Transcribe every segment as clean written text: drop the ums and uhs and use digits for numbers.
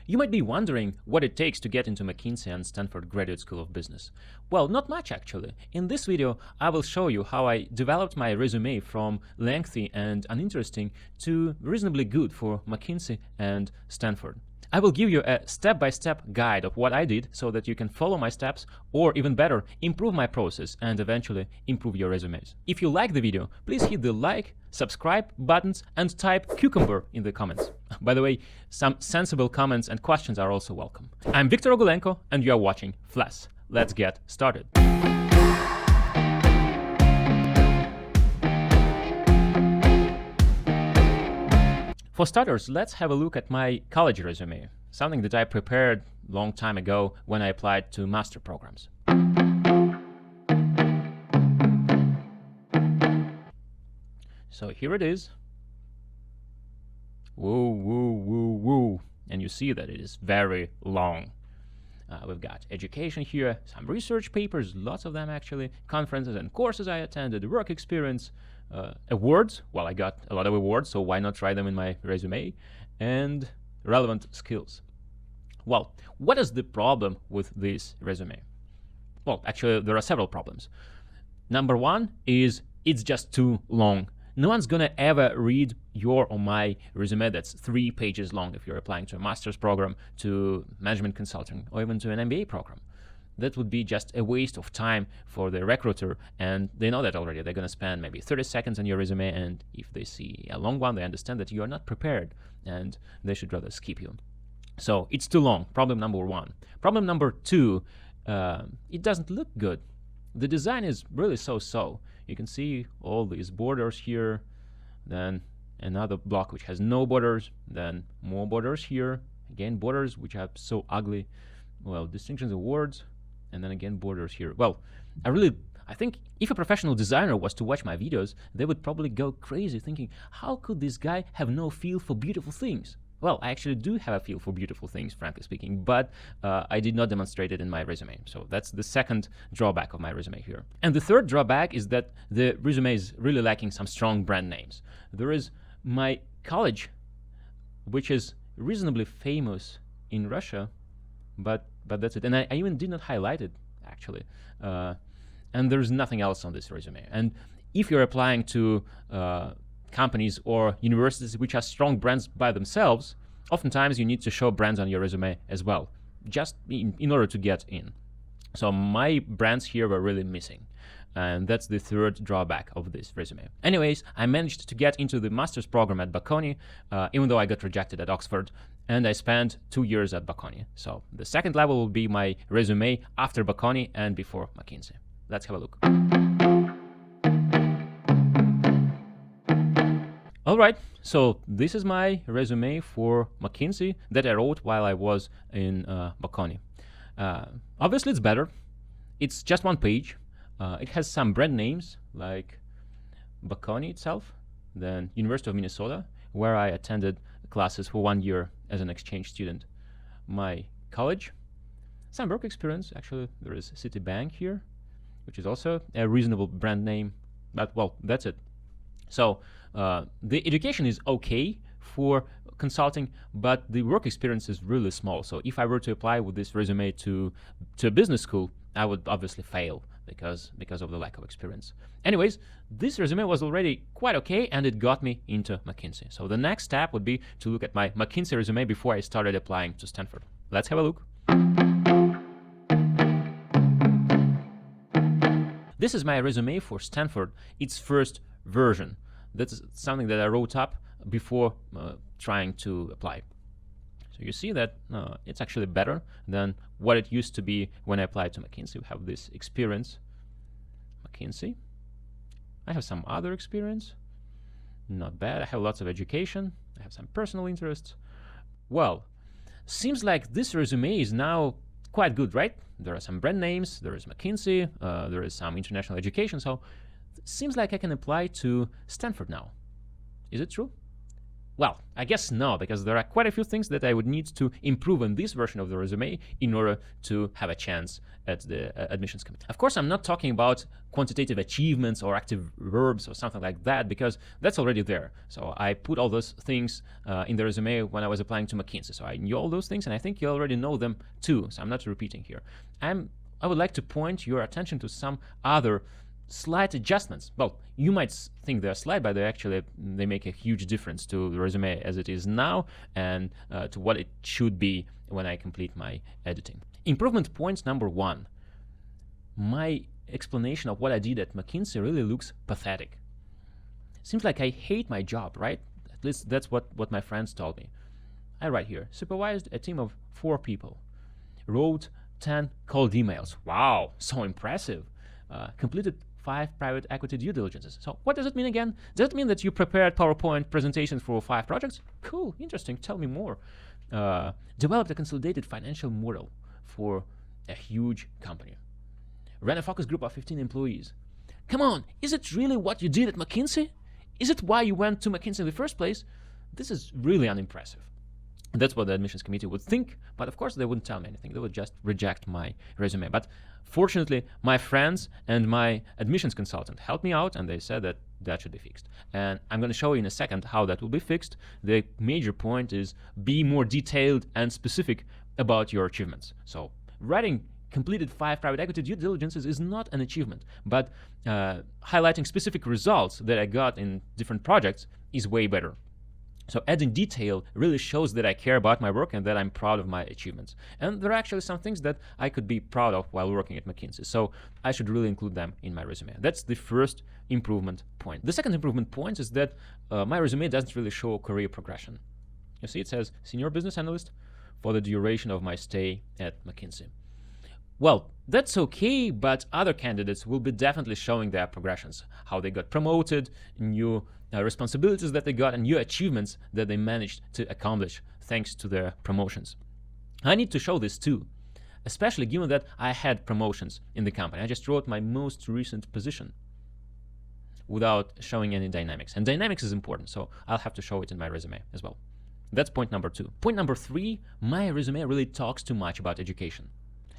You might be wondering what it takes to get into McKinsey and Stanford Graduate School of Business. Well, not much actually. In this video, I will show you how I developed my resume from lengthy and uninteresting to reasonably good for McKinsey and Stanford. I will give you a step-by-step guide of what I did so that you can follow my steps, or even better, improve my process and eventually improve your resumes. If you like the video, please hit the like, subscribe buttons and type cucumber in the comments. By the way, some sensible comments and questions are also welcome. I'm Viktor Ogulenko and you are watching FLAS. Let's get started. For starters, let's have a look at my college resume, something that I prepared a long time ago when I applied to master programs. So here it is. Woo, woo, woo, woo. And you see that it is very long. We've got education here, some research papers, lots of them actually, conferences and courses I attended, work experience, awards. Well, I got a lot of awards, so why not try them in my resume? And relevant skills. Well, what is the problem with this resume? Well, actually, there are several problems. Number one is it's just too long. No one's gonna ever read your or my resume that's 3 pages long if you're applying to a master's program, to management consulting, or even to an MBA program. That would be just a waste of time for the recruiter, and they know that already. They're gonna spend maybe 30 seconds on your resume, and if they see a long one, they understand that you are not prepared, and they should rather skip you. So it's too long, problem number one. Problem number two, it doesn't look good. The design is really so-so. You can see all these borders here, then another block which has no borders, then more borders here, again borders which are so ugly, well, distinctions of words, and then again borders here. Well, I think if a professional designer was to watch my videos, they would probably go crazy thinking, how could this guy have no feel for beautiful things? Well, I actually do have a feel for beautiful things, frankly speaking, but I did not demonstrate it in my resume. So that's the second drawback of my resume here. And the third drawback is that the resume is really lacking some strong brand names. There is my college, which is reasonably famous in Russia, but that's it. And I even did not highlight it, actually. And there's nothing else on this resume. And if you're applying to companies or universities which are strong brands by themselves, oftentimes you need to show brands on your resume as well, just in order to get in. So my brands here were really missing. And that's the third drawback of this resume. Anyways, I managed to get into the master's program at Bocconi, even though I got rejected at Oxford, and I spent 2 years at Bocconi. So the second level will be my resume after Bocconi and before McKinsey. Let's have a look. All right, so this is my resume for McKinsey that I wrote while I was in Bocconi. Obviously, it's better. It's just 1 page. It has some brand names like Bocconi itself, then University of Minnesota, where I attended classes for 1 year as an exchange student. My college, some work experience. Actually, there is Citibank here, which is also a reasonable brand name, but well, that's it. So the education is okay for consulting, but the work experience is really small. So if I were to apply with this resume to a business school, I would obviously fail because of the lack of experience. Anyways, this resume was already quite okay, and it got me into McKinsey. So the next step would be to look at my McKinsey resume before I started applying to Stanford. Let's have a look. This is my resume for Stanford, its first version. That's something that I wrote up before trying to apply. So you see that it's actually better than what it used to be when I applied to McKinsey. We have this experience, McKinsey. I have some other experience, not bad. I have lots of education. I have some personal interests. Well, seems like this resume is now quite good, right? There are some brand names, there is McKinsey, there is some international education, so seems like I can apply to Stanford now. Is it true? Well, I guess no, because there are quite a few things that I would need to improve in this version of the resume in order to have a chance at the admissions committee. Of course, I'm not talking about quantitative achievements or active verbs or something like that, because that's already there. So I put all those things in the resume when I was applying to Mckinsey. So I knew all those things, and I think you already know them too. So I'm not repeating here. I would like to point your attention to some other slight adjustments. Well, you might think they're slight, but they make a huge difference to the resume as it is now and to what it should be when I complete my editing. Improvement point number 1. My explanation of what I did at McKinsey really looks pathetic. Seems like I hate my job, right? At least that's what my friends told me. I write here, supervised a team of 4 people, wrote 10 cold emails. Wow, so impressive. Completed 5 private equity due diligences. So what does it mean again? Does it mean that you prepared PowerPoint presentations for 5 projects? Cool, interesting, tell me more. Developed a consolidated financial model for a huge company. Ran a focus group of 15 employees. Come on, is it really what you did at McKinsey? Is it why you went to McKinsey in the first place? This is really unimpressive. That's what the admissions committee would think, but of course they wouldn't tell me anything. They would just reject my resume. But fortunately, my friends and my admissions consultant helped me out, and they said that that should be fixed. And I'm going to show you in a second how that will be fixed. The major point is be more detailed and specific about your achievements. So writing completed 5 private equity due diligences is not an achievement, but highlighting specific results that I got in different projects is way better. So adding detail really shows that I care about my work and that I'm proud of my achievements. And there are actually some things that I could be proud of while working at McKinsey. So I should really include them in my resume. That's the first improvement point. The second improvement point is that my resume doesn't really show career progression. You see, it says senior business analyst for the duration of my stay at McKinsey. Well, that's okay, but other candidates will be definitely showing their progressions, how they got promoted, new responsibilities that they got, and new achievements that they managed to accomplish thanks to their promotions. I need to show this too, especially given that I had promotions in the company. I just wrote my most recent position without showing any dynamics. And dynamics is important, so I'll have to show it in my resume as well. That's point number 2. Point number 3, my resume really talks too much about education.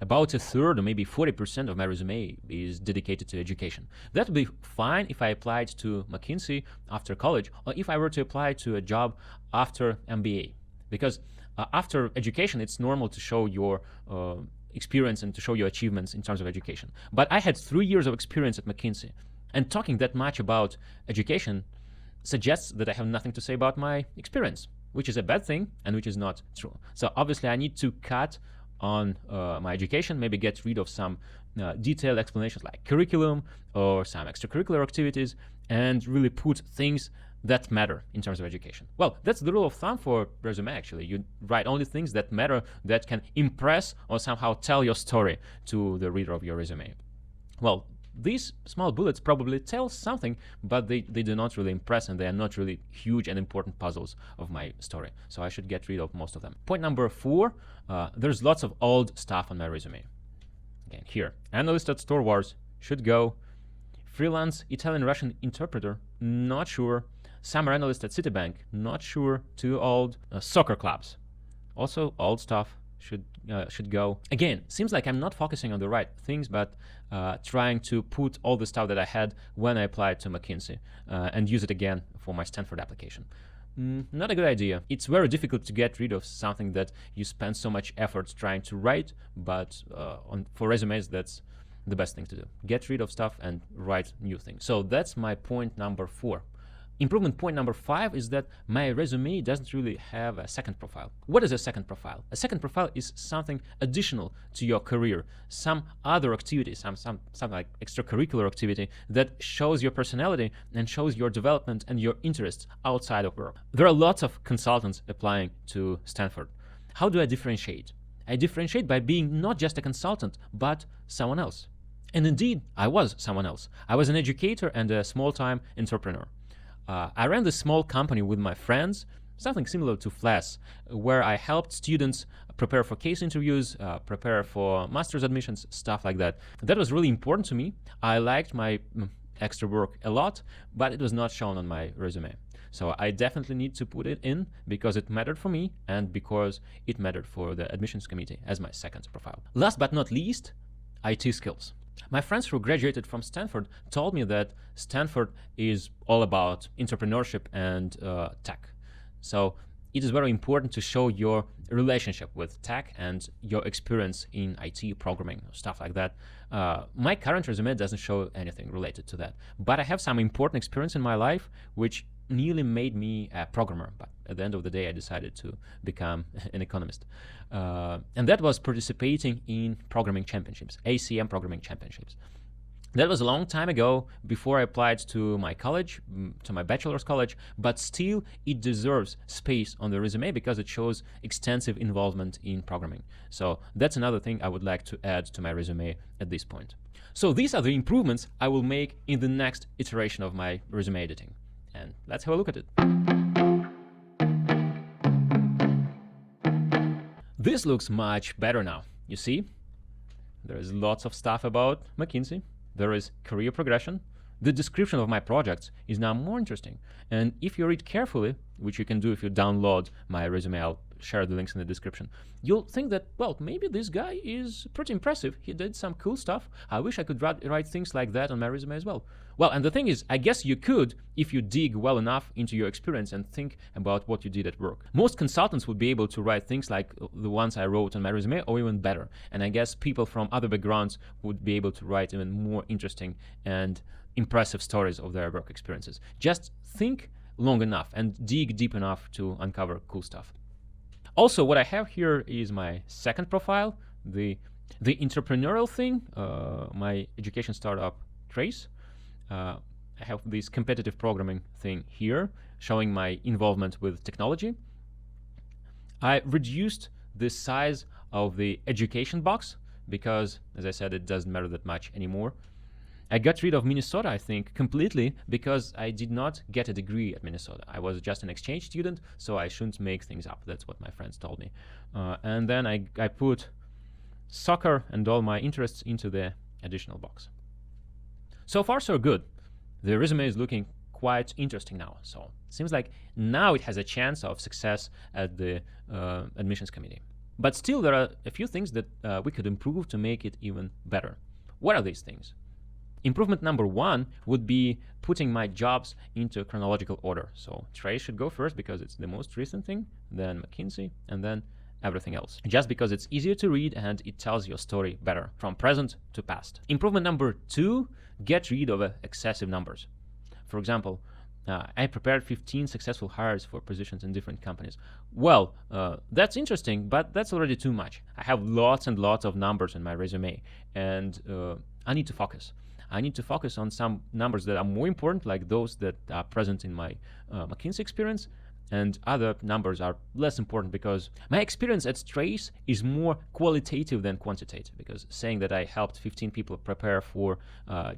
About a third or maybe 40% of my resume is dedicated to education. That would be fine if I applied to McKinsey after college, or if I were to apply to a job after MBA. Because after education, it's normal to show your experience and to show your achievements in terms of education. But I had 3 years of experience at McKinsey, and talking that much about education suggests that I have nothing to say about my experience, which is a bad thing and which is not true. So obviously I need to cut on my education, maybe get rid of some detailed explanations like curriculum or some extracurricular activities, and really put things that matter in terms of education. Well, that's the rule of thumb for resume actually. You write only things that matter, that can impress or somehow tell your story to the reader of your resume. Well, these small bullets probably tell something, but they do not really impress, and they are not really huge and important puzzles of my story. So I should get rid of most of them. Point number 4, there's lots of old stuff on my resume. Again, here, analyst at Store Wars, should go. Freelance Italian-Russian interpreter, not sure. Summer analyst at Citibank, not sure, too old. Soccer clubs, also old stuff. Should go. Again, seems like I'm not focusing on the right things, but trying to put all the stuff that I had when I applied to McKinsey and use it again for my Stanford application. Not a good idea. It's very difficult to get rid of something that you spend so much effort trying to write, but for resumes, that's the best thing to do. Get rid of stuff and write new things. So that's my point number 4. Improvement point number 5 is that my resume doesn't really have a second profile. What is a second profile? A second profile is something additional to your career, some other activity, something like extracurricular activity that shows your personality and shows your development and your interests outside of work. There are lots of consultants applying to Stanford. How do I differentiate? I differentiate by being not just a consultant, but someone else. And indeed, I was someone else. I was an educator and a small-time entrepreneur. I ran this small company with my friends, something similar to FLAS, where I helped students prepare for case interviews, prepare for master's admissions, stuff like that. That was really important to me. I liked my extra work a lot, but it was not shown on my resume. So I definitely need to put it in because it mattered for me and because it mattered for the admissions committee as my second profile. Last but not least, IT skills. My friends who graduated from Stanford told me that Stanford is all about entrepreneurship and tech. So it is very important to show your relationship with tech and your experience in IT programming, stuff like that. My current resume doesn't show anything related to that, but I have some important experience in my life which nearly made me a programmer. But at the end of the day, I decided to become an economist. And that was participating in programming championships, ACM programming championships. That was a long time ago, before I applied to my college, to my bachelor's college, but still it deserves space on the resume because it shows extensive involvement in programming. So that's another thing I would like to add to my resume at this point. So these are the improvements I will make in the next iteration of my resume editing. And let's have a look at it. This looks much better now. You see, there is lots of stuff about Mckinsey. There is career progression. The description of my projects is now more interesting. And if you read carefully, which you can do if you download my resume, I'll share the links in the description, you'll think that, well, maybe this guy is pretty impressive. He did some cool stuff. I wish I could write things like that on my resume as well. Well, and the thing is, I guess you could if you dig well enough into your experience and think about what you did at work. Most consultants would be able to write things like the ones I wrote on my resume or even better. And I guess people from other backgrounds would be able to write even more interesting and impressive stories of their work experiences. Just think long enough and dig deep enough to uncover cool stuff. Also, what I have here is my second profile, the entrepreneurial thing, my education startup Trace. I have this competitive programming thing here, showing my involvement with technology. I reduced the size of the education box because, as I said, it doesn't matter that much anymore. I got rid of Minnesota, I think, completely because I did not get a degree at Minnesota. I was just an exchange student, so I shouldn't make things up. That's what my friends told me. And then I put soccer and all my interests into the additional box. So far, so good. The resume is looking quite interesting now. So it seems like now it has a chance of success at the admissions committee. But still, there are a few things that we could improve to make it even better. What are these things? Improvement number one would be putting my jobs into chronological order. So Trace should go first because it's the most recent thing, then Mckinsey, and then everything else. Just because it's easier to read and it tells your story better, from present to past. Improvement number two, get rid of excessive numbers. For example, I prepared 15 successful hires for positions in different companies. Well, that's interesting, but that's already too much. I have lots and lots of numbers in my resume, and I need to focus. I need to focus on some numbers that are more important, like those that are present in my McKinsey experience, and other numbers are less important because my experience at Trace is more qualitative than quantitative, because saying that I helped 15 people prepare for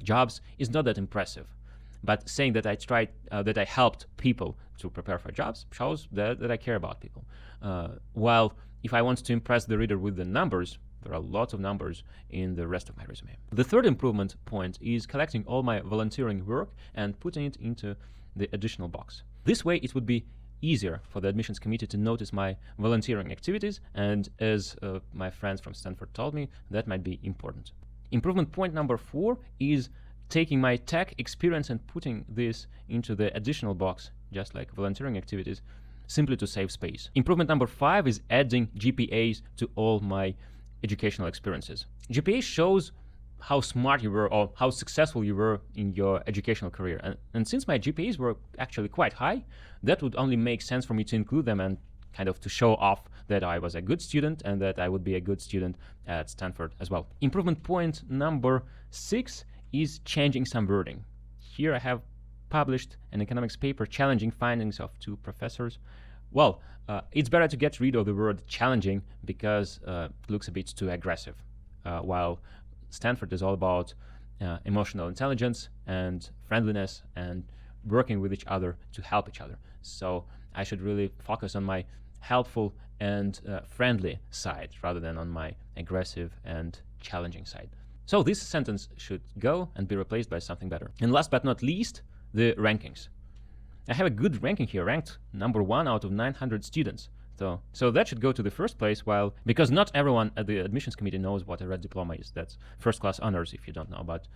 jobs is not that impressive. But saying that I helped people to prepare for jobs shows that I care about people. While if I want to impress the reader with the numbers, there are lots of numbers in the rest of my resume. The third improvement point is collecting all my volunteering work and putting it into the additional box. This way it would be easier for the admissions committee to notice my volunteering activities, and as my friends from Stanford told me, that might be important. Improvement point number 4 is taking my tech experience and putting this into the additional box, just like volunteering activities, simply to save space. Improvement number 5 is adding GPAs to all my educational experiences. GPA shows how smart you were or how successful you were in your educational career. And since my GPAs were actually quite high, that would only make sense for me to include them and kind of to show off that I was a good student and that I would be a good student at Stanford as well. Improvement point number 6 is changing some wording. Here I have published an economics paper challenging findings of 2 professors. Well, it's better to get rid of the word challenging because it looks a bit too aggressive. While Stanford is all about emotional intelligence and friendliness and working with each other to help each other. So I should really focus on my helpful and friendly side rather than on my aggressive and challenging side. So this sentence should go and be replaced by something better. And last but not least, the rankings. I have a good ranking here, ranked number 1 out of 900 students. So that should go to the first place, because not everyone at the admissions committee knows what a red diploma is. That's first class honors if you don't know, but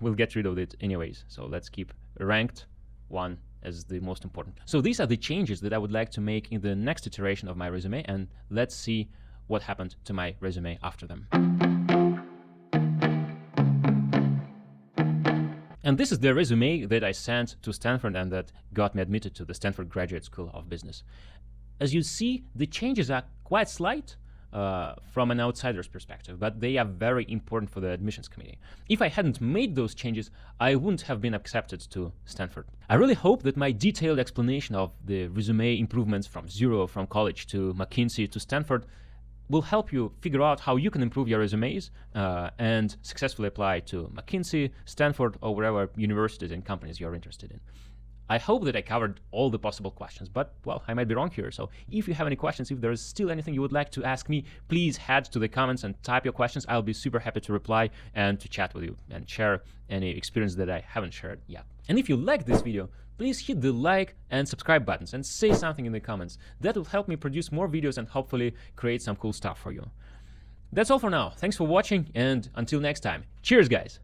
we'll get rid of it anyways. So let's keep ranked 1 as the most important. So these are the changes that I would like to make in the next iteration of my resume, and let's see what happened to my resume after them. And this is the resume that I sent to Stanford and that got me admitted to the Stanford Graduate School of Business. As you see, the changes are quite slight from an outsider's perspective, but they are very important for the admissions committee. If I hadn't made those changes, I wouldn't have been accepted to Stanford. I really hope that my detailed explanation of the resume improvements from zero, from college to Mckinsey to Stanford, will help you figure out how you can improve your resumes and successfully apply to McKinsey, Stanford, or wherever universities and companies you're interested in. I hope that I covered all the possible questions, but, well, I might be wrong here. So if you have any questions, if there is still anything you would like to ask me, please head to the comments and type your questions. I'll be super happy to reply and to chat with you and share any experience that I haven't shared yet. And if you like this video, please hit the like and subscribe buttons and say something in the comments. That will help me produce more videos and hopefully create some cool stuff for you. That's all for now. Thanks for watching, and until next time. Cheers, guys!